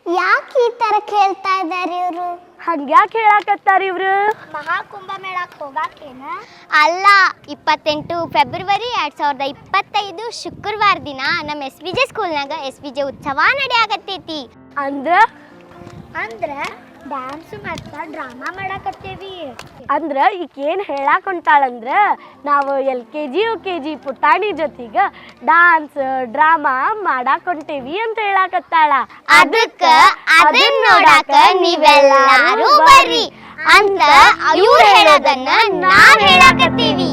ಯಾಕೆ ಈ ತರ ಕೇಳ್ತಾ ಇದ್ದಾರೆ ಇವರು? ಹಂಗ್ಯಾಕೆ ಹೇಳಾಕತ್ತಾರ ಇವ್ರು? ಮಹಾಕುಂಭ ಮೇಳಕ್ಕೆ ಹೋಗಾಕೇನ? ಅಲ್ಲ, 28 ಫೆಬ್ರವರಿ 2025 ಶುಕ್ರವಾರ ದಿನ ನಮ್ಮ SVJ ಸ್ಕೂಲ್ನಾಗ SVJ ಉತ್ಸವ ನಡೆಯಾಕತ್ತೈತಿ. ಅಂದ್ರ ಡ್ಯಾನ್ಸ್ ಮತ್ತು ಡ್ರಾಮಾ ಮಾಡಾಕತ್ತೇವಿ. ಅಂದ್ರ ಈಕೇನು ಹೇಳಾಕೊಂತಾಳಂದ್ರ ನಾವು LKG UKG ಪುಟಾಣಿ ಜೊತೆಗೆ ಡ್ಯಾನ್ಸ್ ಡ್ರಾಮಾ ಮಾಡಾಕೊಂತೇವಿ ಅಂತ ಹೇಳಾಕತ್ತಾಳ. ಅದಕ್ಕ ಅದನ್ನ ನೋಡಾಕ ನೀವೆಲ್ಲರೂ ಬರ್ರಿ ಅಂತ ಇವ್ರು ಹೇಳೋದನ್ನ ನಾವ್ ಹೇಳಾಕತ್ತೀವಿ.